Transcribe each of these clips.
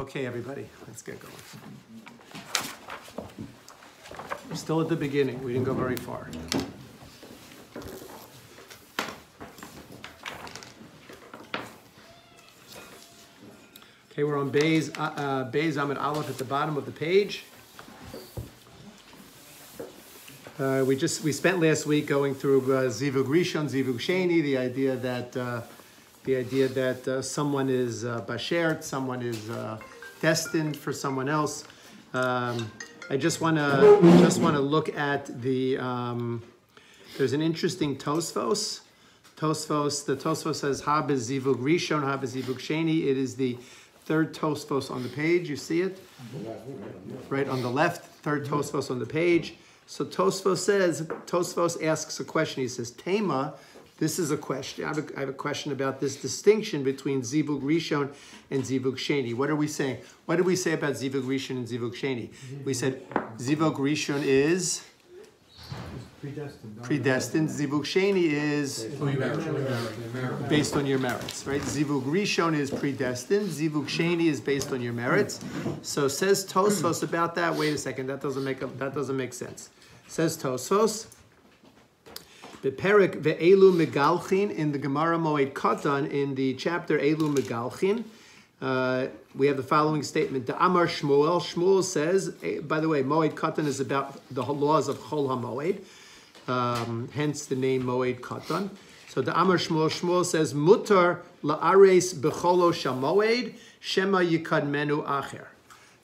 Okay, everybody, let's get going. We're still at the beginning. We didn't go very far. Okay, we're on Beis Amid Aleph at the bottom of the page. We spent last week going through Zivug Rishon, Zivug Sheni, the idea that someone is bashert, someone is destined for someone else. I just want to look at the. There's an interesting Tosfos. The Tosfos says Ha bezivug rishon, Ha bezivug sheni. It is the third Tosfos on the page. You see it, right on the left. Third Tosfos on the page. So Tosfos asks a question. He says, Tema. This is a question. I have a question about this distinction between Zivug Rishon and Zivug Sheni. What are we saying? What did we say about Zivug Rishon and Zivug Sheni? We said Zivug Rishon is predestined. Zivug Sheni is based on your merits, right? Zivug Rishon is predestined. Zivug Sheni is based on your merits. So says Tosfos about that. Wait a second. That doesn't make sense. Says Tosfos. Beperik ve'elu megalchin in the Gemara Moed Katan in the chapter Elu megalchin. We have the following statement: The Amar Shmuel. Shmuel says, by the way, Moed Katan is about the laws of Chol HaMoed, hence the name Moed Katan. So the Amar Shmuel says, Mutar la'ares becholo shamoed shema yikadmenu acher.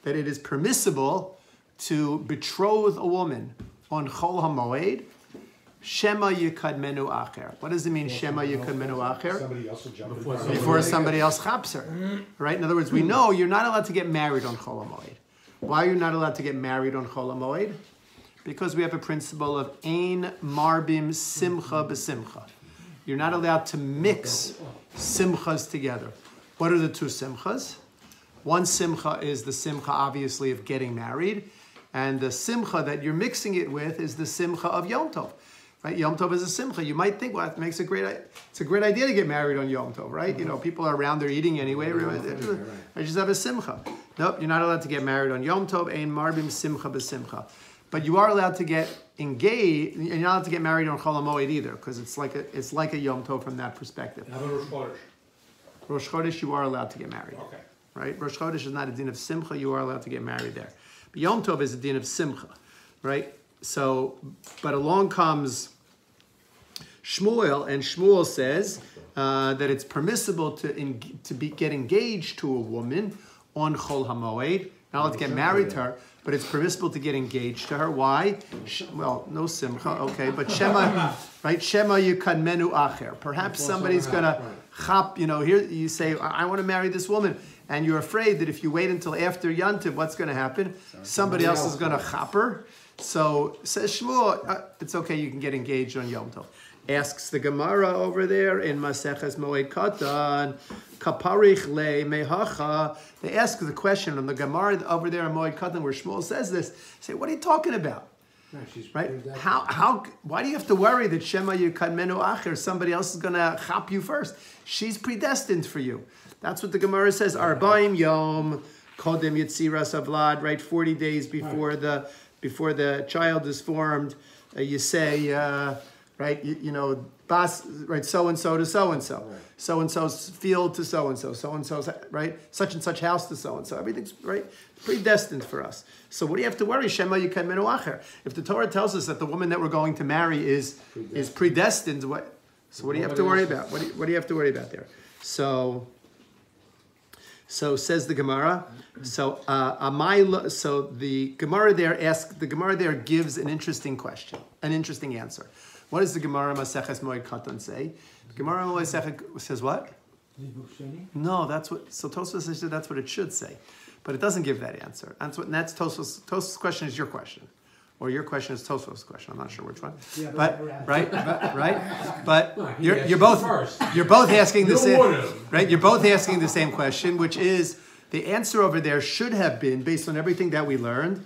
That it is permissible to betroth a woman on Chol HaMoed. Shema yikadmenu acher. What does it mean, Shema yikadmenu acher? Somebody else will jump before somebody else chaps her. Right? In other words, we know you're not allowed to get married on Chol HaMoed. Why are you not allowed to get married on Chol HaMoed? Because we have a principle of Ein Marbim Simcha B'Simcha. You're not allowed to mix simchas together. What are the two simchas? One simcha is the simcha, obviously, of getting married. And the simcha that you're mixing it with is the simcha of Yom Tov. Right? Yom Tov is a simcha. You might think, well, it's a great idea to get married on Yom Tov, right? You know, people are around there eating anyway. I just have a simcha. Nope, you're not allowed to get married on Yom Tov. Ein marbim simcha b'simcha. But you are allowed to get engaged. You're not allowed to get married on Chol HaMoed either, because it's like a Yom Tov from that perspective. How about Rosh Chodesh? Rosh Chodesh, you are allowed to get married. Okay. Right? Rosh Chodesh is not a din of simcha. You are allowed to get married there. But Yom Tov is a din of simcha, right? So, but along comes Shmuel, and Shmuel says that it's permissible to get engaged to a woman on Chol HaMoed. Not allowed to get married to her, but it's permissible to get engaged to her. Why? Well, no simcha, okay, but Shema, right? Shema yikadmenu acher. Perhaps somebody's gonna chop. You know, here you say, I want to marry this woman, and you're afraid that if you wait until after Yantiv, what's going to happen? Somebody else is going to chop her. So says Shmuel, it's okay. You can get engaged on Yom Tov. Asks the Gemara over there in Maseches Moed Katan, Kaparich le mehacha. They ask the question on the Gemara over there in Moed Katan where Shmuel says this. Say, what are you talking about? No, right? Why do you have to worry that Shema yikadmenu acher? Somebody else is going to chop you first. She's predestined for you. That's what the Gemara says. Arba'im yom kodem yitziras avlad. Right, 40 days before the child is formed, you say. Right, you know, bas, right, so and so to so and so, so and so's field to so and so's right, such and such house to so and so. Everything's right, predestined for us. So what do you have to worry? Shema yikadmenu acher. If the Torah tells us that the woman that we're going to marry is predestined, what? So what do you have to worry about? What do you have to worry about there? So says the Gemara. So the Gemara there gives an interesting question, an interesting answer. What does the Gemara Maseches Moed Katan say? The Gemara Maseches says what? No, that's what. So Tosfos says that's what it should say, but it doesn't give that answer. That's Tosfos. Tosfos' question is your question, or your question is Tosfos' question. I'm not sure which one. Yeah, but right. But you're both asking the same. Right, you're both asking the same question, which is the answer over there should have been based on everything that we learned.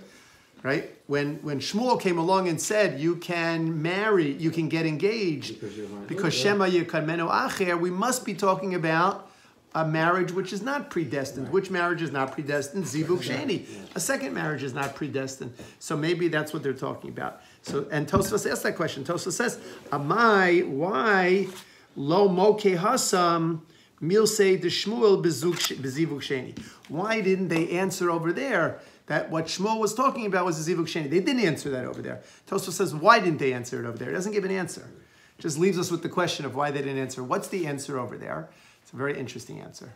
Right? When Shmuel came along and said, you can marry, you can get engaged, because Shema yikadmenu acher, we must be talking about a marriage which is not predestined. Right. Which marriage is not predestined? Zivug Sheni. A second marriage is not predestined. So maybe that's what they're talking about. So, and Tosfos asked that question. Tosfos says, Amai, why lo moke hasam milsei de Shmuel bezivug Sheni? Why didn't they answer over there that what Shmuel was talking about was a Zivug Sheni? They didn't answer that over there. Tosfos says, why didn't they answer it over there? It doesn't give an answer. It just leaves us with the question of why they didn't answer. What's the answer over there? It's a very interesting answer.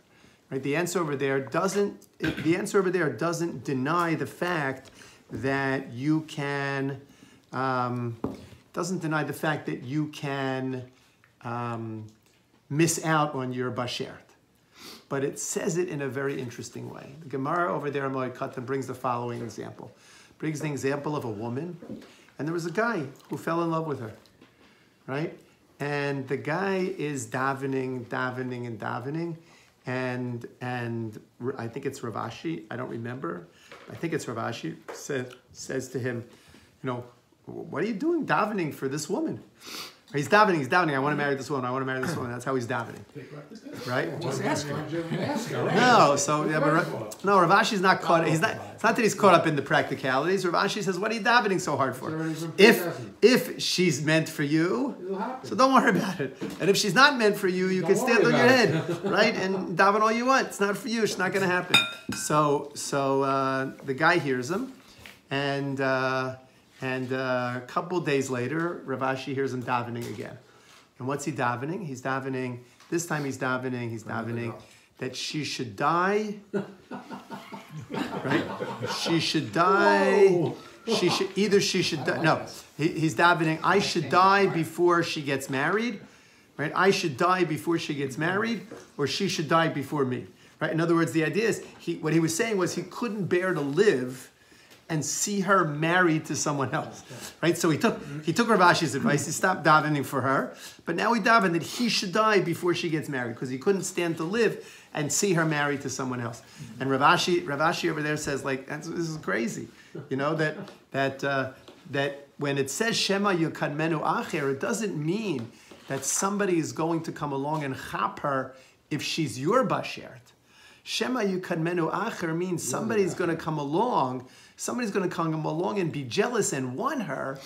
Right? The answer over there doesn't deny the fact that you can miss out on your bashert. But it says it in a very interesting way. The Gemara over there in Moed Katan brings the following example. Brings the example of a woman, and there was a guy who fell in love with her, right? And the guy is davening, and I think it's Ravashi, I don't remember. I think it's Ravashi, says to him, what are you doing davening for this woman? He's davening, I want to marry this woman, That's how he's davening. Right? Just ask her. No, Ravashi's not caught, it's not that he's caught up in the practicalities. Ravashi says, what are you davening so hard for? If she's meant for you, so don't worry about it. And if she's not meant for you, you can stand on your head, right? And daven all you want. It's not for you, it's not going to happen. So the guy hears him, and a couple of days later, Ravashi hears him davening again. And what's he davening? This time he's davening that she should die. Right? She should die. She should die. No, he's davening, I should die before she gets married. Right? I should die before she gets married, or she should die before me. Right? In other words, the idea is, what he was saying was he couldn't bear to live and see her married to someone else, right? So he took Ravashi's advice. He stopped davening for her, but now he davened that he should die before she gets married because he couldn't stand to live and see her married to someone else. And Ravashi over there says, this is crazy, that when it says Shema Yukadmenu Acher, it doesn't mean that somebody is going to come along and chap her if she's your bashert. Shema Yukadmenu Acher means somebody's going to come along. Somebody's going to come along and be jealous and want her.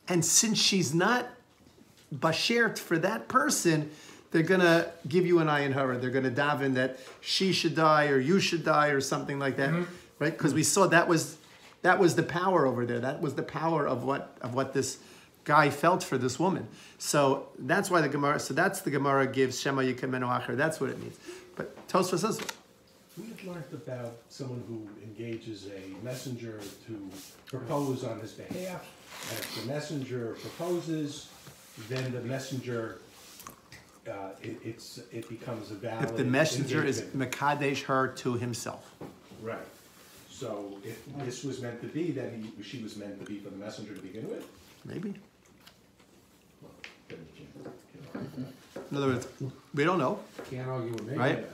And since she's not bashert for that person, they're going to give you an eye in her. They're going to daven that she should die or you should die or something like that. Mm-hmm. Right? Because we saw that was the power over there. That was the power of what this guy felt for this woman. So that's why the Gemara gives Shema Yikemenu Acher. That's what it means. But Tosfos says, we had learned about someone who engages a messenger to propose on his behalf, and if the messenger proposes, then the messenger, it becomes a valid if the messenger engagement. Is Mekadesh her to himself. Right. So if this was meant to be, then she was meant to be for the messenger to begin with? Maybe. In other words, we don't know. Can't argue with me. Right?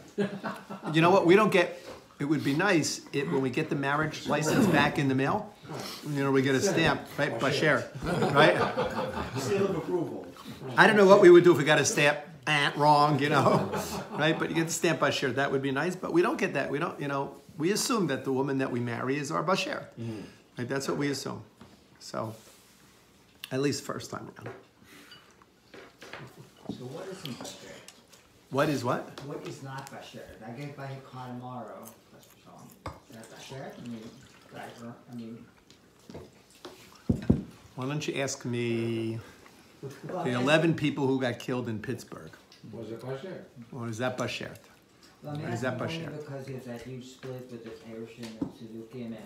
You know what? We don't get. It would be nice when we get the marriage license back in the mail. We get a stamp, right? Basher, right? Seal of approval. I don't know what we would do if we got a stamp wrong, right? But you get the stamp Basher. That would be nice, but we don't get that. We don't, we assume that the woman that we marry is our Basher. Right? That's what we assume. So, at least first time around. So what isn't Basher? What is what? What is not Basher? I get by a car tomorrow. That's Basher? Why don't you ask me the 11 people who got killed in Pittsburgh? Was it Basher? Or is that Basher? Is that Basher? Because there's that huge split with the Erushim and Suzuki and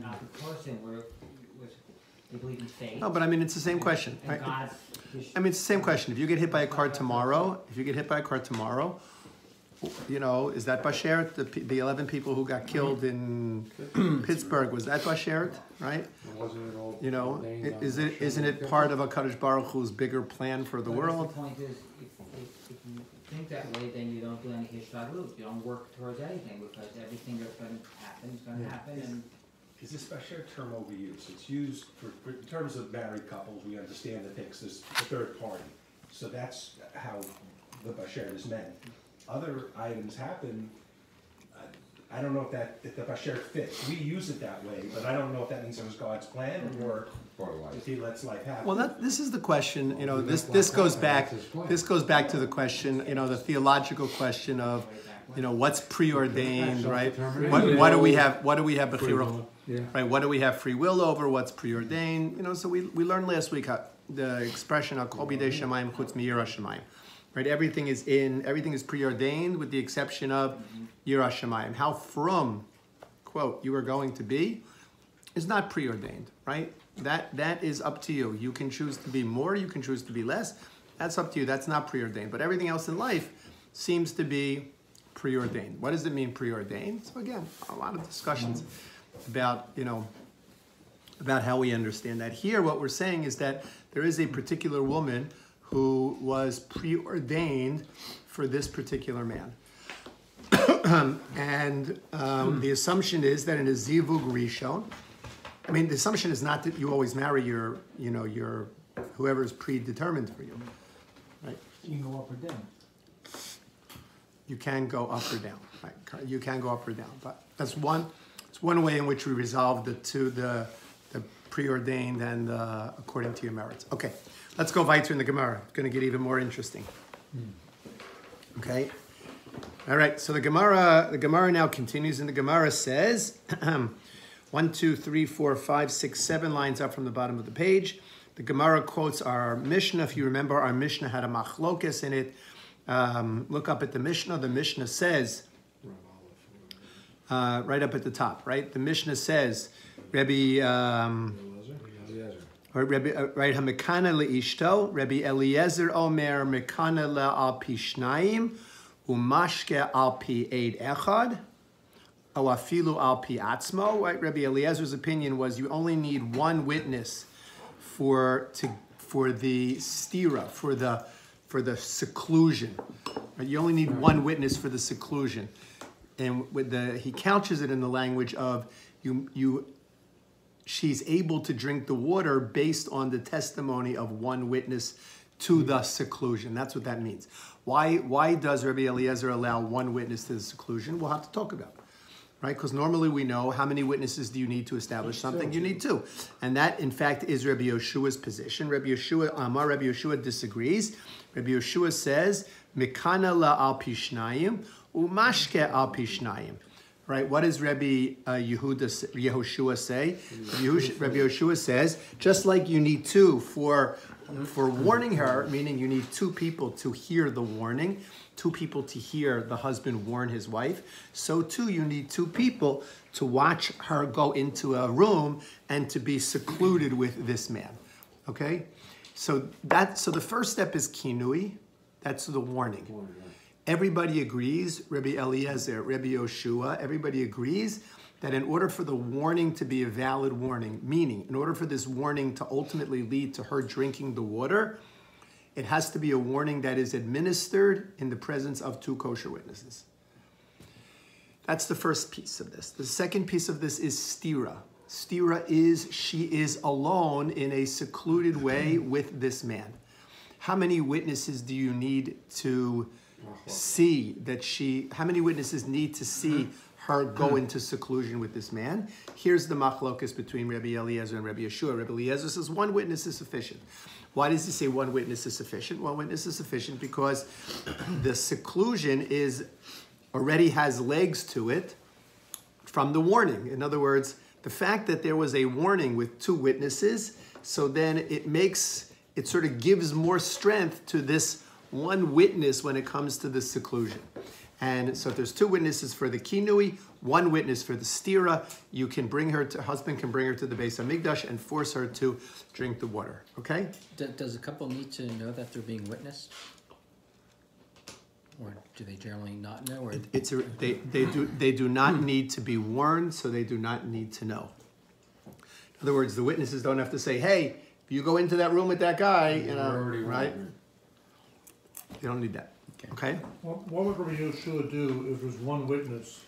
Abu Korsin where they believe in fate. No, but I mean, it's the same question. Right? It's the same question. If you get hit by a car tomorrow, is that Basher? The 11 people who got killed in Pittsburgh, was that Basher? Right? Isn't it part of a Kadosh Baruch Hu's bigger plan for the world? The point is, if you think that way, then you don't do any hishtadlut. You don't work towards anything because everything that's going to happen is going to happen. And is this Basher term overused? It's used in terms of married couples. We understand it takes the third party. So that's how the Basher is meant. other items happen, I don't know if the basher fits. We use it that way, but I don't know if that means it was God's plan or if He lets life happen. Well, this is the question. You know, this goes back. This goes back to the question. You know, the theological question of, you know, what's preordained, right? What do we have? What do we have? Bechira, right? What do we have free will over? What's preordained? You know, so we learned last week how, the expression "Al kol bidei shamayim chutz miyira shamayim," right? Everything is preordained with the exception of yira shamayim. How from, quote, you are going to be, is not preordained, right? That is up to you. You can choose to be more. You can choose to be less. That's up to you. That's not preordained. But everything else in life seems to be preordained. What does it mean preordained? So again, a lot of discussions about, you know, about how we understand that. Here, what we're saying is that there is a particular woman who was preordained for this particular man. And the assumption is that in a zivug rishon, I mean, the assumption is not that you always marry your whoever is predetermined for you, right? You can go up or down. You can go up or down, right? You can go up or down, but that's one. It's one way in which we resolve the preordained and according to your merits. Okay, let's go weiter in the Gemara. It's going to get even more interesting. Okay. All right. So the Gemara now continues, and the Gemara says, 1, 2, 3, 4, 5, 6, 7 lines up from the bottom of the page. The Gemara quotes our Mishnah. If you remember, our Mishnah had a machlokes in it. Look up at the Mishnah. The Mishnah says, right up at the top, right? The Mishnah says, Rabbi, right? Hamekana leishto, Rabbi Eliezer Omer Mekana le'al pi shnayim, umashke al pi eid echad, o afilu al pi atzmo. Right? Rabbi Eliezer's opinion was you only need one witness for the stira, for the seclusion. Right? You only need one witness for the seclusion, and he couches it in the language of she's able to drink the water based on the testimony of one witness to the seclusion. That's what that means. Why does Rabbi Eliezer allow one witness to the seclusion? We'll have to talk about it, right? Because normally we know how many witnesses do you need to establish something? You need 2. And that, in fact, is Rabbi Yeshua's position. Rabbi Yeshua disagrees. Rabbi Yeshua says, Mikana la al pishnayim, umashke al pishnayim. Right? What does Rabbi Yehoshua say? Rabbi Yehoshua says, just like you need 2 for warning her, meaning you need 2 people to hear the warning, 2 people to hear the husband warn his wife, so too you need 2 people to watch her go into a room and to be secluded with this man. Okay? So the first step is kinui, that's the warning. Everybody agrees, Rabbi Eliezer, Rabbi Yoshua, everybody agrees that in order for the warning to be a valid warning, meaning in order for this warning to ultimately lead to her drinking the water, it has to be a warning that is administered in the presence of 2 kosher witnesses. That's the first piece of this. The second piece of this is stira. Stira is she is alone in a secluded way with this man. How many witnesses do you need to see that how many witnesses need to see her go into seclusion with this man? Here's the machlokas between Rabbi Eliezer and Rabbi Yeshua. Rabbi Eliezer says 1 witness is sufficient. Why does he say 1 witness is sufficient? 1 witness is sufficient because the seclusion already has legs to it from the warning. In other words, the fact that there was a warning with 2 witnesses, so then it sort of gives more strength to this 1 witness when it comes to the seclusion. And so if there's 2 witnesses for the kinui, 1 witness for the stira, husband can bring her to the Beis Hamikdash and force her to drink the water. Okay? Does a couple need to know that they're being witnessed? Or do they generally not know? Or They do not need to be warned, so they do not need to know. In other words, the witnesses don't have to say, hey, if you go into that room with that guy, right? You don't need that. Okay? What would Rabbi Yeshua do if there's 1 witness?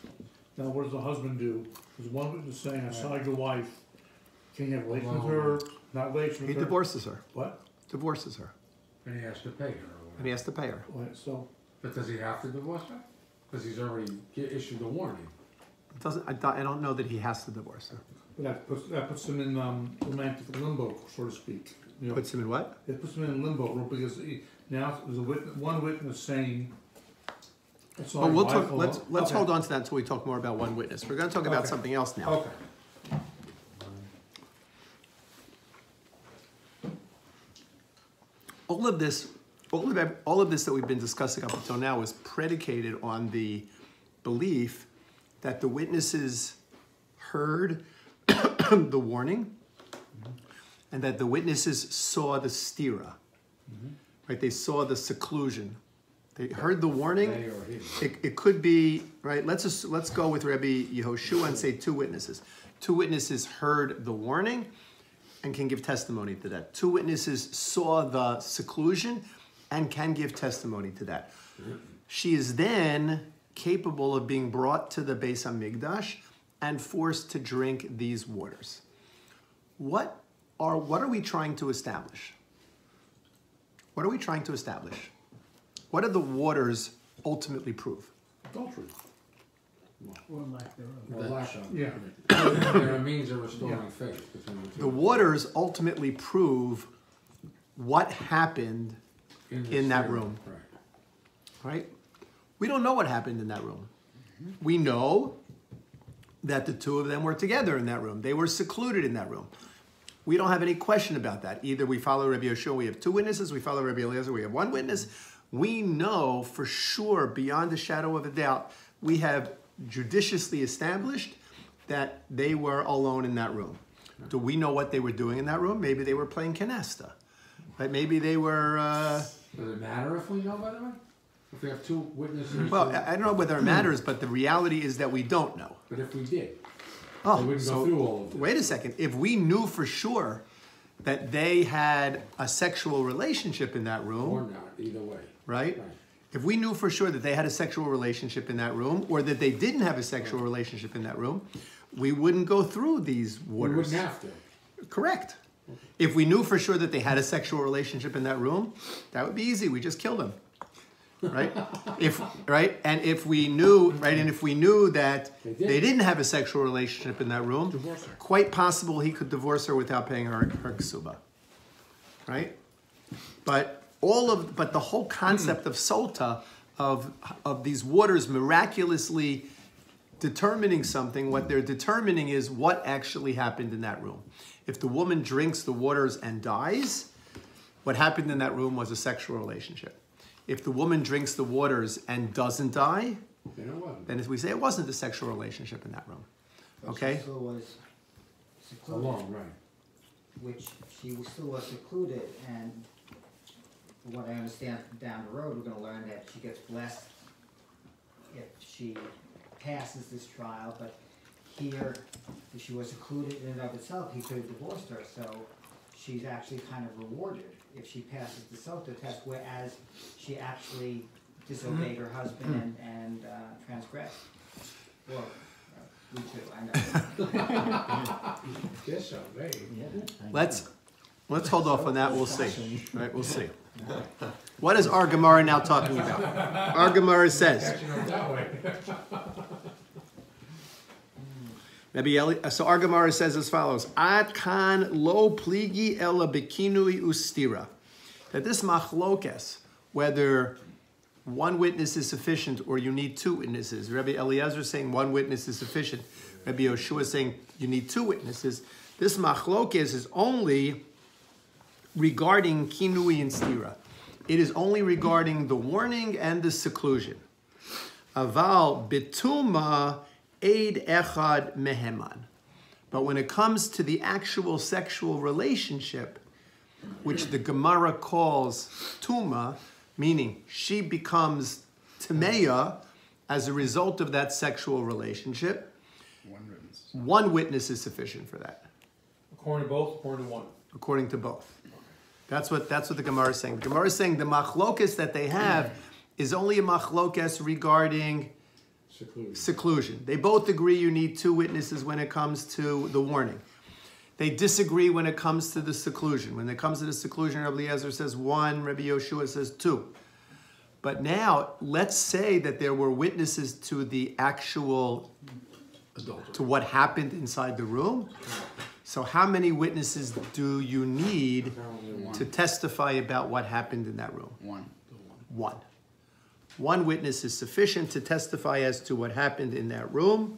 Now, what does the husband do? There's 1 witness saying, I saw your wife. Can you have relations with her? Not relations with her? He divorces her. What? Divorces her. And he has to pay her. And he has to pay her. Right, so But does he have to divorce her? Because he's already issued a warning. I don't know that he has to divorce her. But that puts him in romantic limbo, so to speak. You know, Puts him in what? it puts him in limbo because now there's one witness saying. It's Well, my we'll wife talk. alone. Let's Okay. hold on to that until we talk more about one witness. We're going to talk about Okay. something else now. Okay. All of this that we've been discussing up until now is predicated on the belief that the witnesses heard the warning and that the witnesses saw the stira. Right? They saw the seclusion. They heard the warning. They or he. It could be, right? Let's go with Rabbi Yehoshua and say two witnesses. Two witnesses heard the warning and can give testimony to that. Two witnesses saw the seclusion and can give testimony to that. She is then capable of being brought to the Beis HaMikdash and forced to drink these waters. What are we trying to establish? What are we trying to establish? What do the waters ultimately prove? Adultery. Or lack thereof. Well, lack of. Yeah. There are means of restoring faith between the two. The waters ultimately prove what happened the in that spirit. room. Right. Right? We don't know what happened in that room. We know that the two of them were together in that room. They were secluded in that room. We don't have any question about that. Either we follow Rabbi Yehoshua, we have two witnesses. We follow Rabbi Eliezer, we have one witness. We know for sure, beyond a shadow of a doubt, we have judiciously established that they were alone in that room. Do we know what they were doing in that room? Maybe they were playing canasta. Right? Maybe they were... Does it matter if we know, by the way? If we have two witnesses? Well, I don't know whether it matters, but the reality is that we don't know. But if we did, Oh, we wouldn't go through all of this. wait a second. If we knew for sure that they had a sexual relationship in that Or room, not, either way. right? Right. If we knew for sure that they had a sexual relationship in that room, or that they didn't have a sexual relationship in that room, we wouldn't go through these We waters. wouldn't have to. Correct. If we knew for sure that they had a sexual relationship in that room, that would be easy. We just kill them. Right? And if we knew that they didn't have a sexual relationship in that room, quite possible he could divorce her without paying her ksuba. Right? But the whole concept of Sotah, of these waters miraculously determining something, what they're determining is what actually happened in that room. If the woman drinks the waters and dies, what happened in that room was a sexual relationship. If the woman drinks the waters and doesn't die, Then it wasn't. then as we say, it wasn't a sexual relationship in that room. Okay? She still was secluded, Alone, right. which she still was secluded, and from what I understand down the road, we're gonna learn that she gets blessed if she passes this trial, but here, if she was secluded in and of itself, he could have divorced her, so she's actually kind of rewarded if she passes the Sotah test, whereas she actually disobeyed her husband and transgressed. Well, we too, I know. Disobeyed. Let's hold off on that. We'll see. Right? We'll see. What is our Gemara now talking about? Our Gemara says, Catching up that way. so our Gemara says as follows: Ad kan lo pligi ela bekinui ustira. That this machlokes, whether one witness is sufficient or you need two witnesses. Rabbi Eliezer is saying one witness is sufficient. Rabbi Yehoshua is saying you need two witnesses. This machlokes is only regarding kinui and stira. It is only regarding the warning and the seclusion. Aval bituma Eid echad meheman. But when it comes to the actual sexual relationship, which the Gemara calls tuma, meaning she becomes tameya as a result of that sexual relationship, one witness is sufficient for that. According to both, according to one. According to both. That's what the Gemara is saying. The Gemara is saying the machlokas that they have is only a machlokas regarding seclusion. They both agree you need two witnesses when it comes to the warning. They disagree when it comes to the seclusion. When it comes to the seclusion, Rabbi Eliezer says one, Rabbi Yehoshua says two. But now, let's say that there were witnesses to the actual, to what happened inside the room. So how many witnesses do you need to testify about what happened in that room? One. One witness is sufficient to testify as to what happened in that room.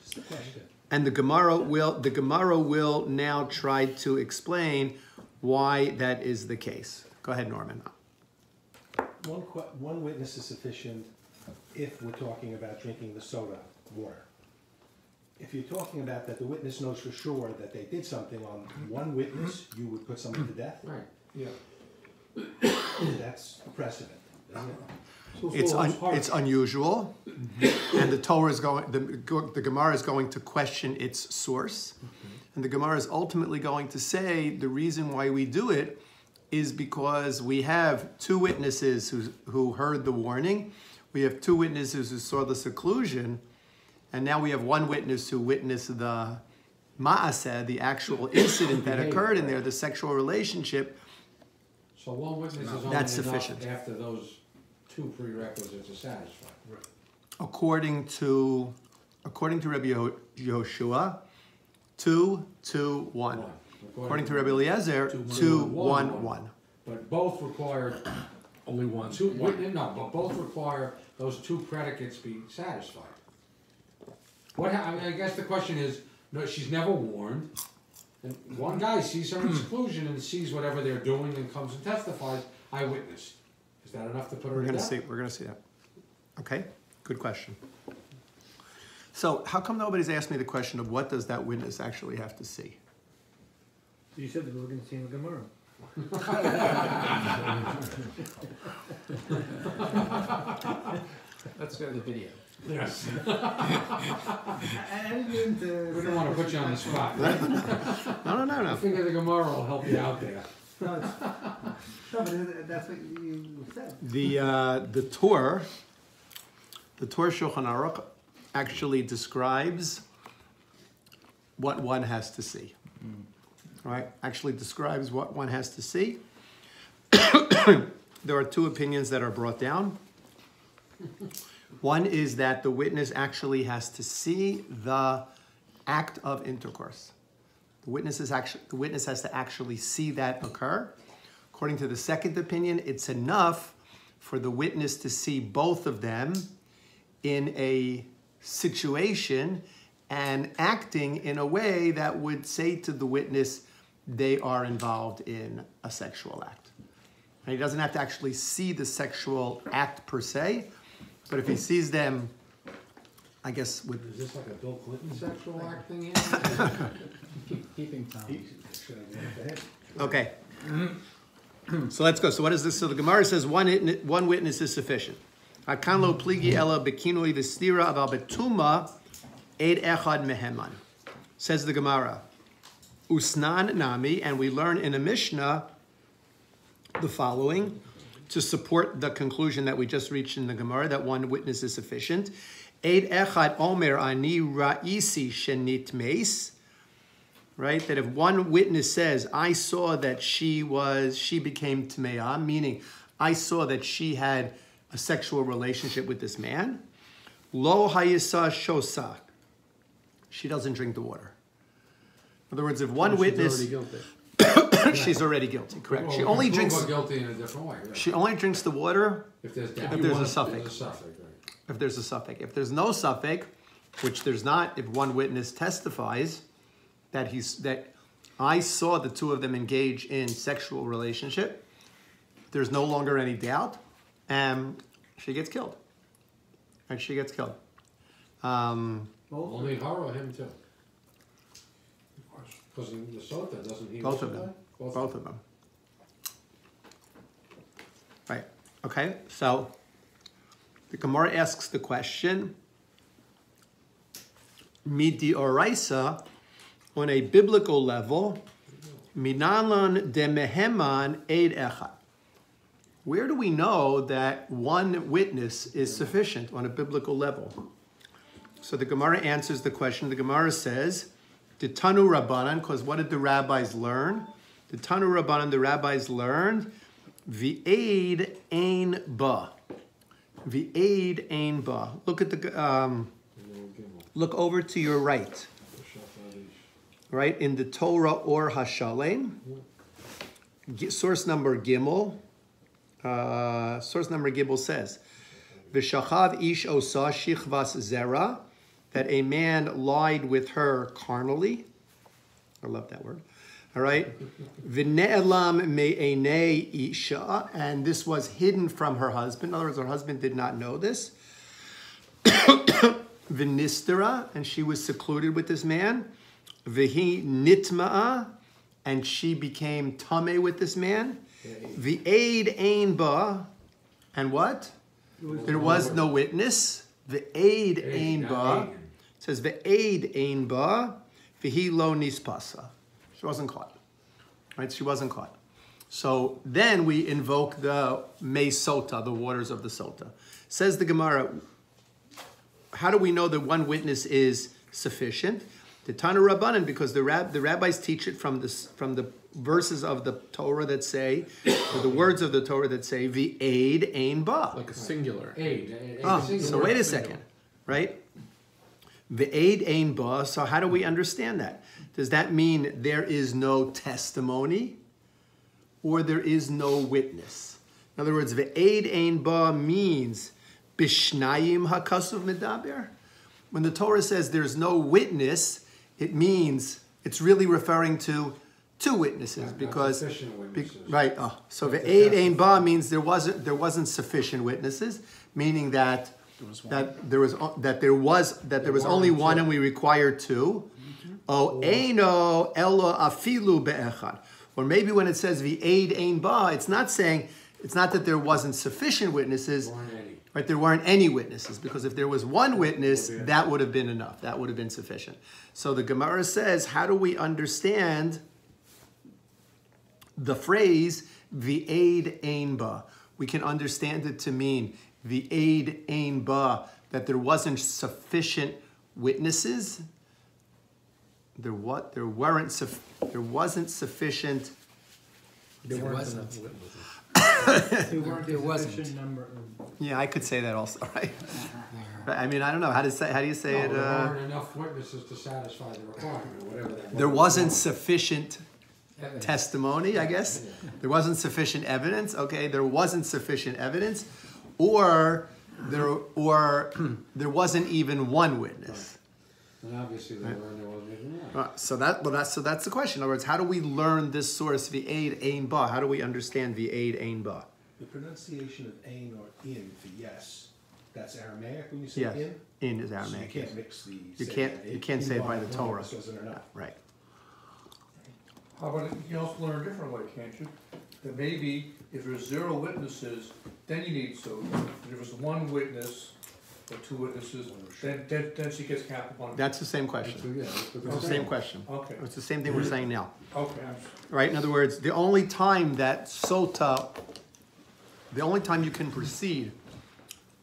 Just a question. And the Gemara will now try to explain why that is the case. Go ahead, Norman. One witness is sufficient if we're talking about drinking the soda water. If you're talking about that the witness knows for sure that they did something on one witness, you would put someone to death? Right, yeah. That's a precedent, isn't it? It's unusual, and the Torah is the Gemara is going to question its source, and the Gemara is ultimately going to say the reason why we do it is because we have two witnesses who heard the warning, we have two witnesses who saw the seclusion, and now we have one witness who witnessed the ma'aseh, the actual incident that occurred in there, the sexual relationship. So one witness is only That's enough sufficient. after those two prerequisites are satisfied. Right. According to Rabbi Yehoshua, 2, 2, 1. According to Rabbi Eliezer, 2, 1, 1. But both require Only one. but both require those two predicates be satisfied. I guess the question is, no, she's never warned. And one guy sees her in seclusion and sees whatever they're doing and comes and testifies, I witnessed. Is that enough to put her We're to going to death? see. We're going to see that. Okay, good question. So, how come nobody's asked me the question of what does that witness actually have to see? You said that we were going to see in the Gemara. Let's go to the video. Yes. I didn't mean to. We don't want to put you on the spot, right? No. I figure the Gemara will help you out there. No, but that's what you said. The Torah Shulchan Aruch actually describes what one has to see. Right? Actually describes what one has to see. There are two opinions that are brought down. One is that the witness actually has to see the act of intercourse. The witness has to actually see that occur. According to the second opinion, it's enough for the witness to see both of them in a situation and acting in a way that would say to the witness they are involved in a sexual act. And he doesn't have to actually see the sexual act per se, but if he sees them, I guess with... Is this like a Bill Clinton sexual act thing here? Keeping time. Okay. So let's go. So what is this? So the Gemara says one witness is sufficient. Akan lo pligi ela bekinoi v'stira aval betuma eid echad meheman. Says the Gemara. Usnan nami, and we learn in a Mishnah the following to support the conclusion that we just reached in the Gemara that one witness is sufficient. Eid echad omer ani ra'isi shenit meis. Right? That if one witness says, I saw that she became tmeah, meaning I saw that she had a sexual relationship with this man, lo hayisa shosa. She doesn't drink the water. In other words, if one witness... She's already guilty. She's already guilty, correct. Well, She only prove drinks... her guilty in a different way. Right? She only drinks the water If there's doubt. if there's a suffix. There's a suffix, right. If there's a suffix. If there's no suffix, which there's not, if one witness testifies that I saw the two of them engage in sexual relationship, there's no longer any doubt, and she gets killed. And she gets killed. Only her or him too? Because the Sotah, doesn't he? Both also of them. die? Both of them. Right. Okay. So the Gemara asks the question, Midi Oraisa, on a biblical level, Minalan de Meheman Eid Echad. Where do we know that one witness is sufficient on a biblical level? So the Gemara answers the question. The Gemara says, the Tanu Rabbanan, because what did the rabbis learn? The Tanu Rabbanan, the rabbis learned, V'aid ein ba. V'aid ein ba. Look at the look over to your right. Right in the Torah or Hashalem. Source number Gimel. Source number Gimel says, "V'shachav ish osa shichvas zera," that a man lied with her carnally. I love that word. All right. V'ne'elam me'enei isha, and this was hidden from her husband. In other words, her husband did not know this. V'nistera, and she was secluded with this man. V'hi nitma'a, and she became tameh with this man. V'aid ein ba, and what? There was no witness. V'aid ein ba. It says v'aid ein ba, v'hi lo nispasa. She wasn't caught. Right? She wasn't caught. So then we invoke the Mei Sotah, the waters of the Sotah. Says the Gemara, how do we know that one witness is sufficient? The Tana Rabbanan, because the rabbis teach it from the verses of the Torah that say, or the words of the Torah that say, v'aid ein ba. Like a singular. Aid. So wait a second, right? V'aid ein ba, so how do we understand that? Does that mean there is no testimony or there is no witness? In other words, v'aid ein ba means bishnayim hakasuv medaber. When the Torah says there's no witness, it means it's really referring to two witnesses, because sufficient witnesses. Right. Oh, so v'aid ein ba means there wasn't sufficient witnesses, meaning that there was only one and we require two. Oh, eino elo afilu be'echad. Or maybe when it says v'aid ein ba, it's not that there wasn't sufficient witnesses. Right, there weren't any witnesses, because if there was one witness, that would have been enough. That would have been sufficient. So the Gemara says, how do we understand the phrase v'aid ein ba? We can understand it to mean v'aid ein ba, that there wasn't sufficient witnesses. There wasn't sufficient. There wasn't. There wasn't. Number Yeah, I could say that also, right? Right, I mean, I don't know how do you say it. There weren't enough witnesses to satisfy the requirement, or whatever that. There wasn't sufficient testimony, I guess. There wasn't sufficient evidence. Okay, there wasn't sufficient evidence, or there wasn't even one witness. And obviously there wasn't even one. So that's the question. In other words, how do we learn this source v'aid ein ba? How do we understand v'aid ein ba? The pronunciation of ein or in for yes, that's Aramaic when you say Yes, in? in is So Aramaic. you can't mix the... You can't say it by the Torah. Wasn't enough. Right. How about, you can also learn a different way, can't you? That maybe if there's 0 witnesses, then you need so. If there was one witness or 2 witnesses, then she gets capped upon. That's the same question. It's the same question. Okay. It's the same thing we're saying now. Okay. Right? In other words, the only time that Sotah, the only time you can proceed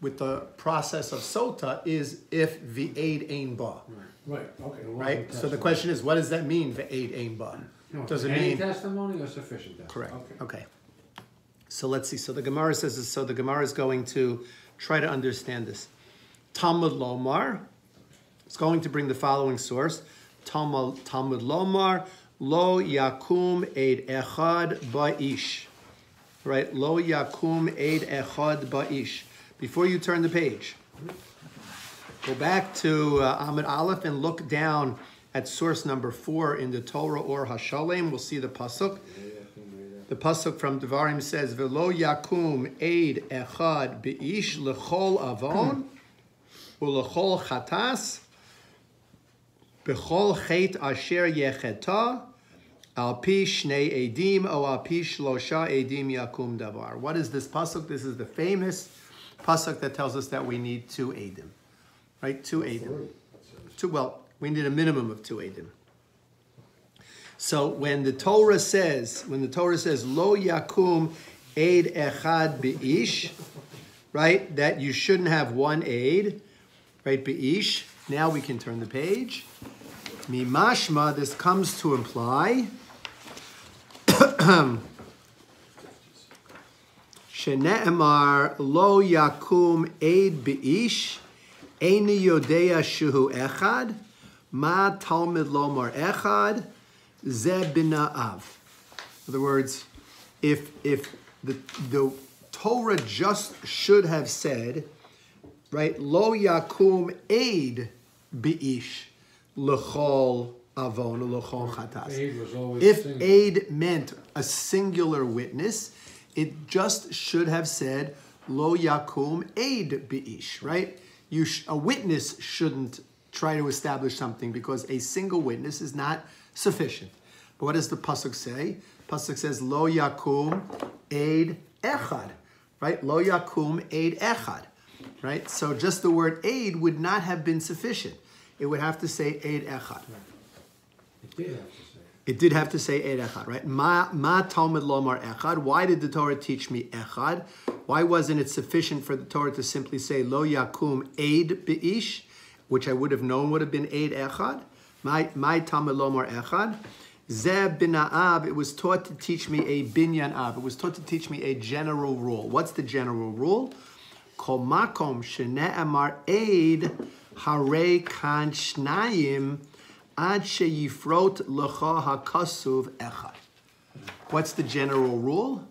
with the process of Sotah is if v'aid ein ba. Right, okay. Right? So the question is, what does that mean, v'aid ein ba? Does it any mean... testimony or sufficient testimony? Correct. Okay. Okay. So let's see. So the Gemara says this. So the Gemara is going to try to understand this. Talmud Lomar. It's going to bring the following source. Talmud Lomar. Lo yakum eid echad ba'ish. Right? Lo yakum eid echad ba'ish. Before you turn the page, go back to Amud Aleph and look down at source number 4 in the Torah or Hashalem. We'll see the pasuk. The pasuk from Devarim says, "V'lo yakum eid echad beish lechol avon ulechol chatas bechol chet asher yecheta al pi shnei edim o al pi shlosha edim yakum davar." What is this pasuk? This is the famous pasuk that tells us that we need 2 edim, right? 2 edim. We need a minimum of 2 edim. So when the Torah says lo yakum eid echad beish, right, that you shouldn't have 1 eid, right, beish. Now we can turn the page. Mimashma, this comes to imply Shene'emar lo yakum eid be'ish, eini yodea shehu echad, ma talmid lomar echad, ze bina'av. In other words, if the Torah just should have said, right, lo yakum eid be'ish l'chol avon l'chol chatas. Aid was always If singular. aid meant a singular witness, it just should have said lo yakum aid be'ish, right? A witness shouldn't try to establish something because a single witness is not sufficient. But what does the pasuk say? Pasuk says lo yakum aid echad, right? Lo yakum aid echad, right? So just the word aid would not have been sufficient. It would have to say aid echad. It did have to say. It did have to say Eid Echad, right? Ma Talmud Lomar Echad. Why did the Torah teach me Echad? Why wasn't it sufficient for the Torah to simply say Lo Yakum Eid Be'ish, which I would have known would have been Eid Echad? My Talmud Lomar Echad. Zeb Bina'ab, it was taught to teach me a binyan ab. It was taught to teach me a general rule. What's the general rule? Kol makom shene'amar Eid Hare kan shnayim Ad sheyifrot lecha hakasuv echad. What's the general rule?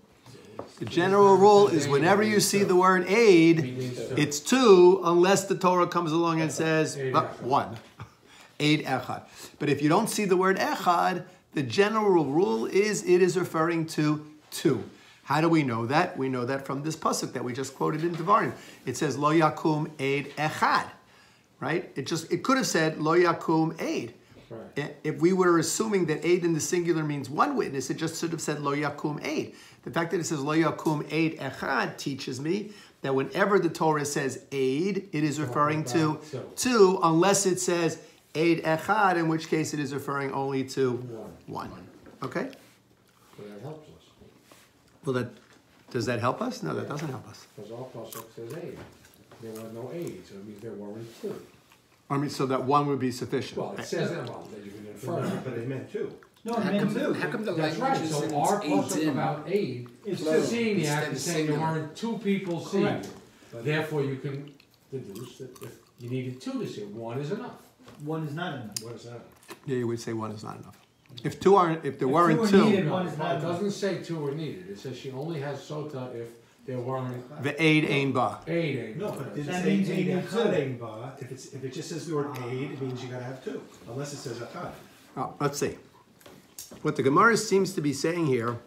The general rule is whenever you see the word aid, it's two, unless the Torah comes along and says one. Aid echad. But if you don't see the word echad, the general rule is it is referring to two. How do we know that? We know that from this pasuk that we just quoted in Devarim. It says lo yakum aid echad, right? It could have said lo yakum aid. Right. If we were assuming that aid in the singular means one witness, it just should have said lo yakum aid. The fact that it says lo yakum aid echad teaches me that whenever the Torah says aid, it is referring to two, unless it says aid echad, in which case it is referring only to one. Okay? So that helps us. Well, does that help us? No, that doesn't help us. Because all pasuk says aid. There were no aid, so it means there weren't two. I mean, so that one would be sufficient. Well, it says that, that you can infer. But it meant two. No, it meant two. How come the That's language right. isn't So our pasuk eidim? about aid is Plural, seeing the act instead and of saying there singular. weren't two people seeing it. Therefore, you can deduce that if you needed two to see it, one is enough. One is not enough. What is that? Yeah, you would say one is not enough. If there weren't two are two, needed, No, one is not it enough. doesn't say two are needed. It says she only has sotah if there weren't the aid ain ba. aid. No, but That it's means aid you need echad two. ein ba. If it just says the word aid, it means you gotta have two, unless it says echad. Oh, let's see. What the Gemara seems to be saying here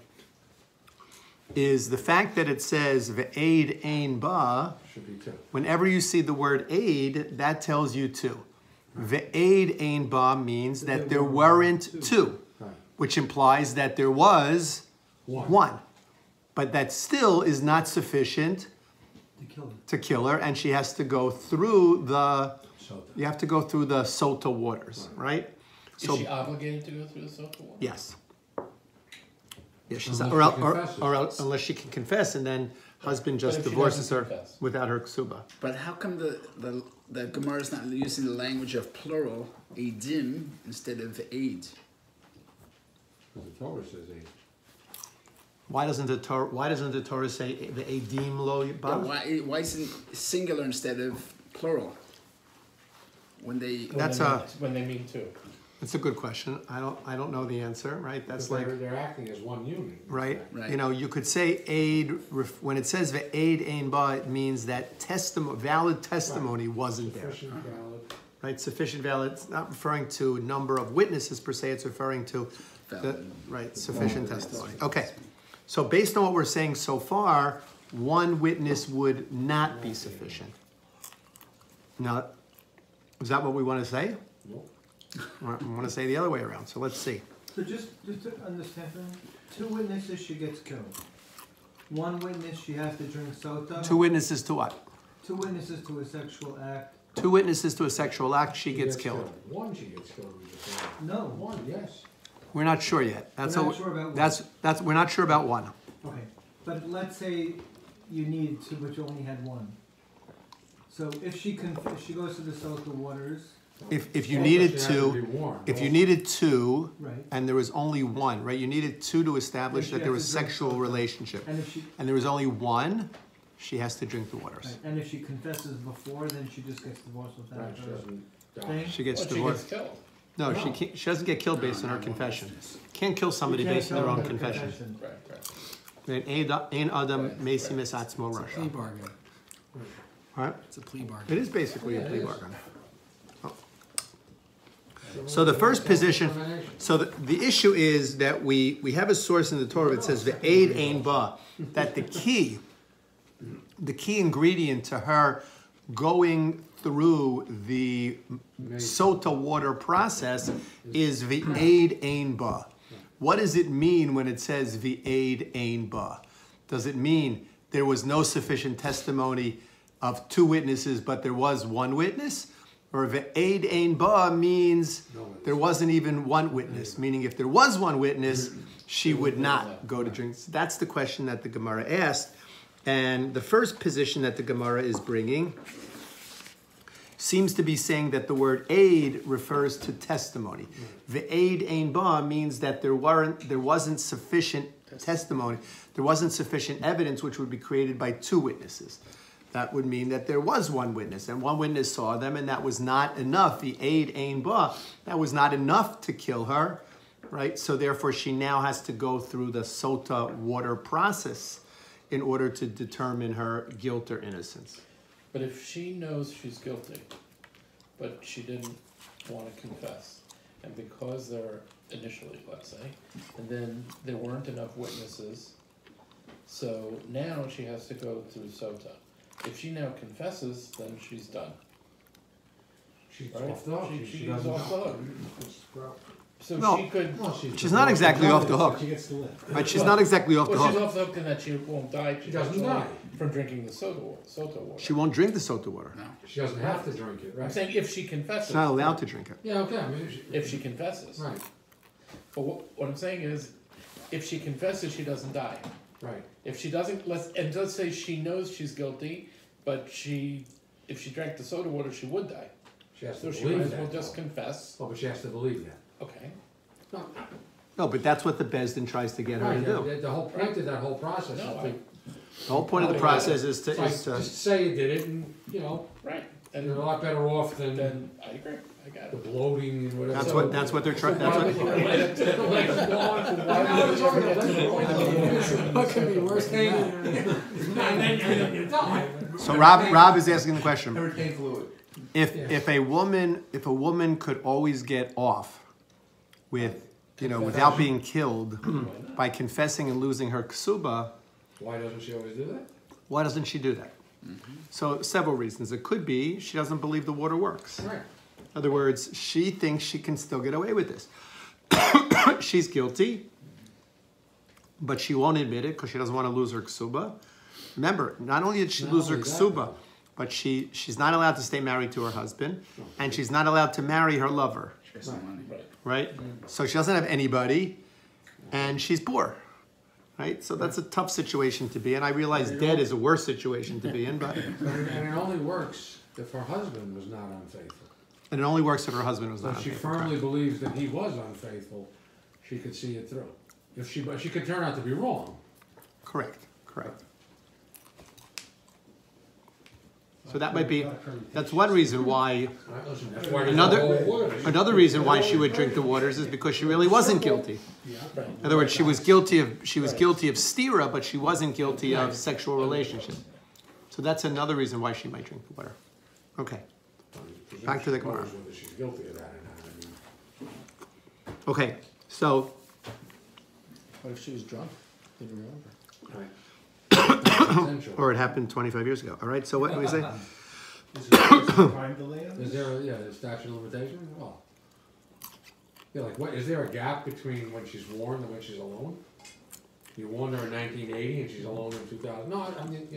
is the fact that it says ve'aid ain ba. Should be two. Whenever you see the word aid, that tells you two. Ve'aid ain ba means that there weren't two, Right. which implies that there was One. one. But that still is not sufficient To kill them. to kill her, and she has to go through the. Sotah. You have to go through the Sotah waters, right? Is she obligated to go through the Sotah water? Yes. Yeah, she's Unless or, she or, confesses. or else, unless she can confess, and then husband just if she divorces her doesn't confess? without her ksuba. But how come the Gemara is not using the language of plural, eidim, instead of aid? Because the Torah says aid. Why doesn't the Torah say the edim lo But ba? why isn't it singular instead of plural? When they When they mean two. It's a good question. I don't know the answer. Right? That's Because like they're acting as one unit. right. Right. You know, you could say aid when it says the aid ain ba. It means that valid testimony wasn't there. Sufficient, valid. Right? Sufficient valid. It's not referring to number of witnesses per se. It's referring to Valid. sufficient testimony. Okay. So based on what we're saying so far, one witness would not be sufficient. Now, is that what we want to say? Nope. We want to say the other way around. So let's see. So just to understand, two witnesses, she gets killed. One witness, she has to drink sotah. Two witnesses to what? Two witnesses to a sexual act. Two witnesses to a sexual act, she gets killed. One she gets killed. We just said. No. One, yes. We're not sure yet. That's We're all- not sure about one. that's we're not sure about one. Okay, but let's say you needed two, but you only had one. So if she goes to the sotah waters, if you Well, needed she had to be to, warned if you also. needed two, Right. and there was only one, right? You needed two to establish Then she that there has was to drink sexual soda. relationship, And if she, and there was only one, she has to drink the waters. right, and if she confesses before, then she just gets divorced without Right, she her doesn't die. thing? She gets Well, she divorced. gets killed. No, No. she can't. She doesn't get killed based on her confession. Can't kill somebody You can't based on their tell own her confession. Right, right. Ein adam Right, mesi right. misatzmo Plea rasha. bargain. Right? It's a plea bargain. It is basically Yeah, a it plea is. bargain. So the first position, so the issue is that we have a source in the Torah that says ve'ed ein ba, that the key ingredient to her going through the Sotah water process is ve'ed ein ba. What does it mean when it says ve'ed ein ba? Does it mean there was no sufficient testimony of two witnesses, but there was one witness? Or ve'ed ein ba means there wasn't even one witness, meaning if there was one witness, she would not go to drink. So that's the question that the Gemara asked. And the first position that the Gemara is bringing seems to be saying that the word aid refers to testimony. Ve'ed ein ba means that there wasn't sufficient testimony, there wasn't sufficient evidence which would be created by two witnesses. That would mean that there was one witness, and one witness saw them, and that was not enough. The aid ein ba, that was not enough to kill her, right? So therefore, she now has to go through the Sotah water process in order to determine her guilt or innocence. But if she knows she's guilty, but she didn't want to confess, and because there initially, let's say, and then there weren't enough witnesses, so now she has to go through Sotah. If she now confesses, then she's done. She's Right? off the hook. She's She doesn't off the know. hook. So No. she could. Well, She's not exactly off the hook, She gets to live. right? She's not exactly off the Well, she's hook. off the hook in that she won't die. She doesn't potentially die. from drinking the Sotah water. She won't drink the Sotah water. She doesn't have to drink it, I'm right? saying if she confesses. She's not allowed to drink it. Yeah, okay. I mean, If she confesses. Right, But what I'm saying is, if she confesses, she doesn't die. right. If she doesn't, let's say she knows she's guilty, but if she drank the soda water, she would die. She has to So she might believe as well that. just confess. Oh, but she has to believe that. Okay. No, No, but that's what the Bezdin tries to get her to right, do. the whole point of that whole process is No, to, The whole point of the process is to, like, just say you did it and, you know, Right. you're a And lot better off than then I agree. I got the it. bloating and whatever. that's what they're trying, that's what, What could be worse than that? so Rob is asking the question. Hurricane fluid. If a woman could always get off with, without being killed by confessing and losing her ksuba, Why doesn't she always do that? why doesn't she do that? So several reasons. It could be she doesn't believe the water works. Right. In other words, she thinks she can still get away with this. She's guilty, but she won't admit it because she doesn't want to lose her ksuba. Remember, not only did she Not lose her only that, ksuba, though. but she's not allowed to stay married to her husband, and she's not allowed to marry her lover, She has some money. right? So she doesn't have anybody, and she's poor, right? So that's a tough situation to be in. I realize dead is a worse situation to be in, but And it only works if her husband was not unfaithful. and it only works if her husband was So not if she unfaithful. firmly believes that he was unfaithful, she could see it through. But she could turn out to be wrong. Correct. So that might be, that's one reason why, Right, listen, that's why there's a whole word. another reason why she would drink the waters is because she really wasn't guilty. Right. In other words, she was guilty of stira, but she wasn't guilty of sexual relationship. So that's another reason why she might drink the water. Okay. Back to the Gemara. Whether she's guilty of that or not, I mean. Okay. So What if she was drunk? Didn't remember. Right. Potential. or it happened 25 years ago. All right. So what do we say? Is there a time delay on Is this? there a statute of limitations? Well, yeah, like what? Is there a gap between when she's warned and when she's alone? You warned her in 1980 and she's alone in 2000. No, I mean,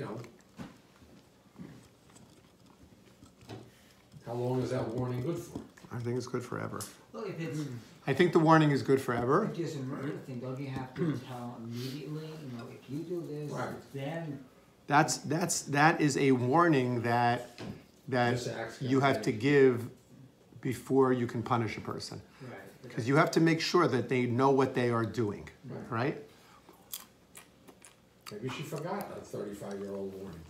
how long is that warning good for? I think it's good forever. Well, if it's, I think the warning is good forever. if there's a murder thing, don't you have to tell immediately, if you do this, Right. then, That is a warning that This act's you have to give before you can punish a person. Right. Because you have to make sure that they know what they are doing, right? Maybe she forgot that 35-year-old warning.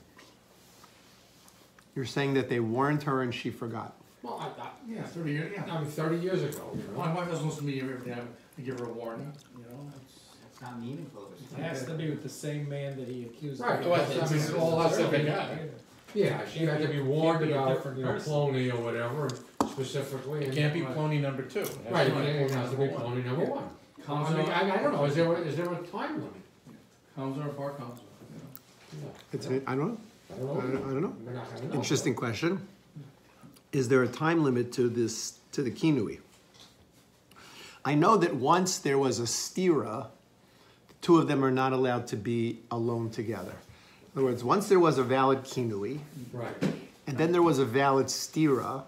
You're saying that they warned her and she forgot. Well, Yeah, 30 years, yeah. I mean, 30 years ago, you know. My wife doesn't listen to me every time I give her a warning, you know? It's not meaningful. It has to be with the same man that he accused. Right, of. well, I mean, it's all that stuff. guy. Yeah, she had to be warned Can't be a about, different you know, person. Plony or whatever, specifically. It and- can't be Plony number 2. It has Right, to be it has to be number 1. Plony number 1. Comes I mean, out- I don't know, is there a time limit? Counselor or bar counselor, you know? It's, I don't know. I don't know. I don't know. We're not gonna know. Interesting question. Is there a time limit to this, to the kinui? I know that once there was a stira, the two of them are not allowed to be alone together. In other words, once there was a valid kinui, Right. and then there was a valid stira,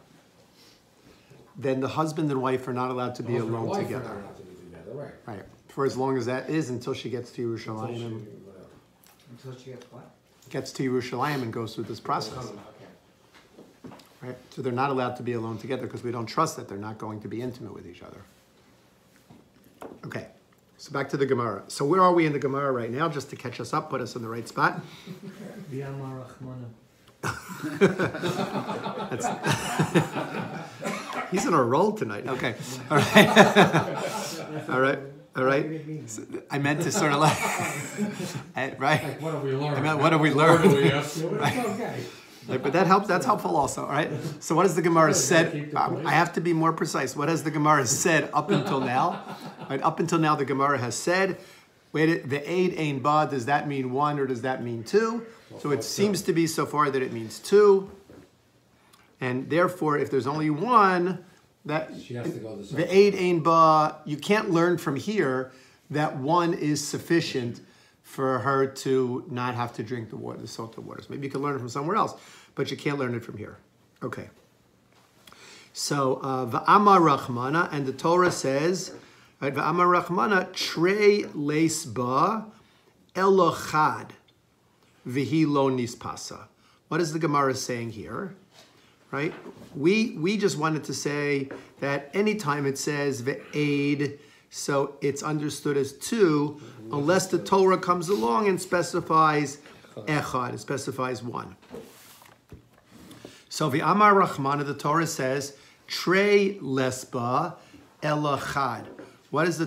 then the husband and wife are not allowed to be Husband and alone wife are together. not allowed to be together, right. Right. For as long as that is, until she gets to Until Yerushalayim, she- and whatever. Until she gets what? gets to Yerushalayim and goes through this process. Okay. Right? So they're not allowed to be alone together because we don't trust that they're not going to be intimate with each other. Okay, so back to the Gemara. So where are we in the Gemara right now? Just to catch us up, put us in the right spot. V'amar Rachmana. He's in a roll tonight. Okay, all right, all right, all right. So I meant to sort of like, right? Like, what have we learned? I meant, what have we What do learned? we have to? It's okay. Right, but that helps. That's helpful also, all right? So what has the Gemara said? I have to be more precise. What has the Gemara said up until now? Right, up until now, the Gemara has said, wait, the aid ain ba, does that mean 1 or does that mean 2? So it seems to be so far that it means 2. And therefore, if there's only 1, that She has to go the the aid ain ba, you can't learn from here that 1 is sufficient for her to not have to drink the water, the Sotah waters. Maybe you can learn it from somewhere else, but you can't learn it from here. Okay. So, Va'amar Rachmana, and the Torah says, right, Va'amar Rachmana, Trei leis ba elochad v'hi lo nispasa. What is the Gemara saying here? Right? We just wanted to say that anytime it says ve'ed, so it's understood as 2, unless the Torah comes along and specifies echad, it specifies 1. So v'amar Rachmana, the Torah says, Trei lesba elachad. What does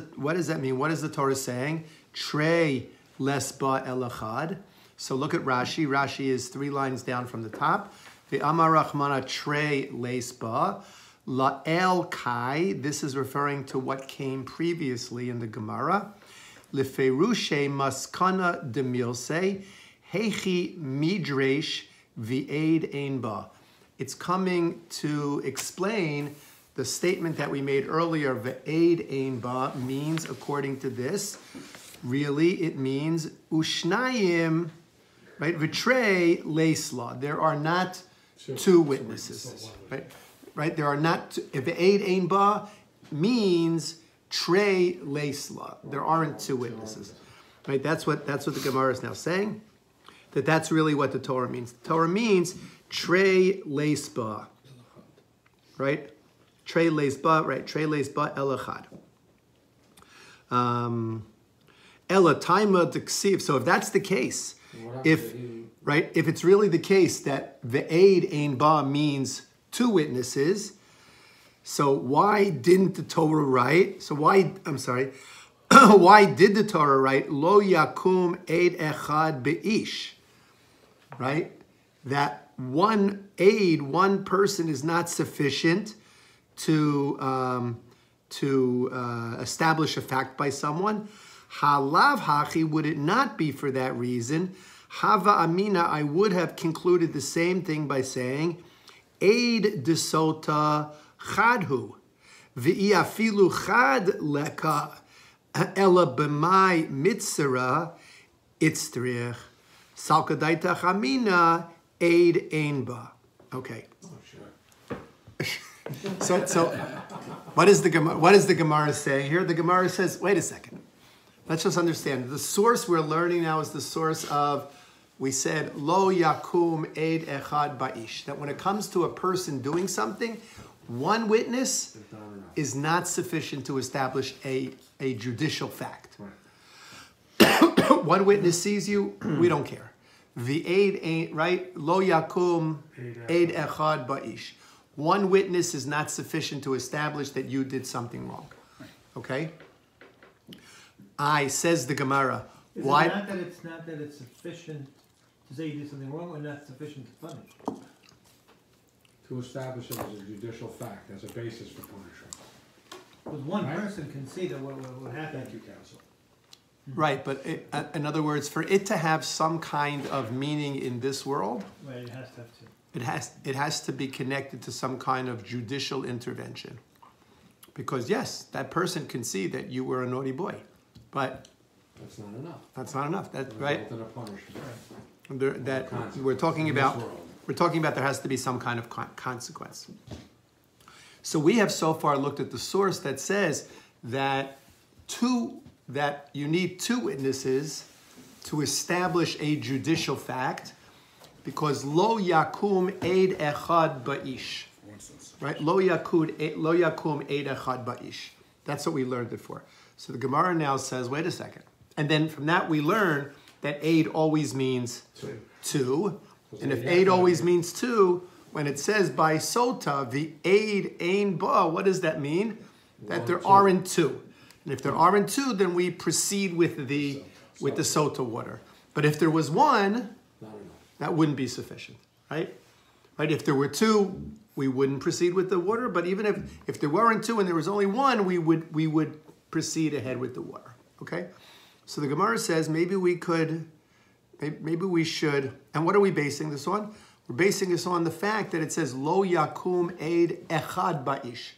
that mean? What is the Torah saying? Trei lesba elachad. So look at Rashi. Rashi is 3 lines down from the top. V'amar Rachmana trei lesba. La'el kai, this is referring to what came previously in the Gemara. Leferushe maskana demilse, hechi midresh v'eid ein ba. It's coming to explain the statement that we made earlier, v'eid ein ba, means, according to this, really it means ushnayim, right? V'trei leisla. There are not 2 witnesses, right? Right, there are not. If the aid ein ba means trei leisla, there aren't 2 witnesses. Right, that's what the Gemara is now saying. That's really what the Torah means. The Torah means trei leisba. Right, trei leisba. Right, trei leisba elachad. Ela taima d'ksiv. So if that's the case, if it's really the case that the aid ein ba means 2 witnesses, so why didn't the Torah write? Why did the Torah write lo yakum aid echad beish? Right, that one person is not sufficient to establish a fact by someone. Halav hachi, would it not be for that reason? Hava amina, I would have concluded the same thing by saying, Aid de Sotah chadhu, v'i afilu chad leka, ela b'mai mitzera itztrich, salkadaita chamina aid ein ba. Okay. Oh, sure. So what is the Gemara saying here? The Gemara says, wait a second. Let's just understand. The source we're learning now is the source of, we said, lo yakum eid echad ba'ish. That when it comes to a person doing something, one witness It's not enough. is not sufficient to establish a judicial fact. Right. One witness sees you, we don't care. The aid ain't, right? Lo yakum aid echad ba'ish. One witness is not sufficient to establish that you did something wrong. Okay? Says the Gemara. Is Why? it not that it's sufficient to say you did something wrong, or not sufficient to punish? To establish it as a judicial fact, as a basis for punishment. Because one Right. person can see that what happened. Thank you, counsel. Right, but in other words, for it to have some kind of meaning in this world, Right, it has to have to. it has to be connected to some kind of judicial intervention. Because yes, that person can see that you were a naughty boy, but That's not enough. that's not enough. That Result right? in a punishment. That Consequence we're talking in this about. world. We're talking about there has to be some kind of consequence. So we have so far looked at the source that says that you need two witnesses to establish a judicial fact, because lo yakum eid echad ba'ish. Right? Lo yakum eid echad ba'ish. That's what we learned it for. So the Gemara now says, wait a second. And then from that we learn that aid always means two. And if aid always means two, when it says by Sotah, the aid ain ba, what does that mean? That there aren't two. And if there aren't two, then we proceed with the Sotah water. But if there was one, Not enough. that wouldn't be sufficient, right? Right? If there were two, we wouldn't proceed with the water. But even if there weren't two and there was only one, we would proceed ahead with the water. Okay? So the Gemara says maybe we should. And what are we basing this on? We're basing this on the fact that it says lo yakum eid echad ba'ish.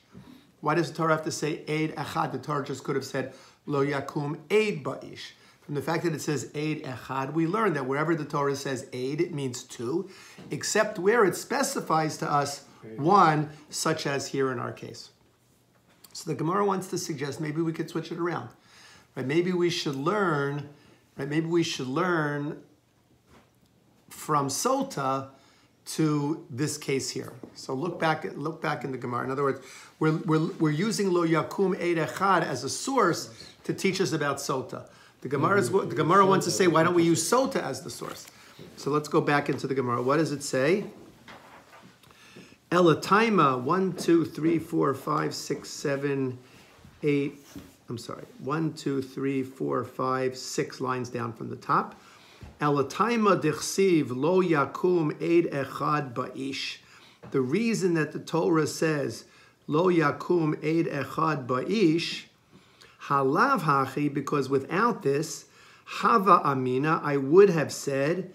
Why does the Torah have to say eid echad? The Torah just could have said lo yakum eid ba'ish. From the fact that it says eid echad, we learn that wherever the Torah says eid, it means two, except where it specifies to us one, such as here in our case. So the Gemara wants to suggest maybe we could switch it around. Right? Maybe we should learn. Right? Maybe we should learn from Sotah to this case here. So look back in the Gemara. In other words, we're using lo yakum eid echad as a source to teach us about Sotah. The Gemara wants to say, why don't we use Sotah as the source? So let's go back into the Gemara. What does it say? Elataima 1, 2, 3, 4, 5, 6, 7, 8. I'm sorry. 1, 2, 3, 4, 5, 6 lines down from the top. Elataima dichsiv lo yakum eid echad ba'ish. The reason that the Torah says lo yakum eid echad ba'ish, halav hachi, because without this, hava amina, I would have said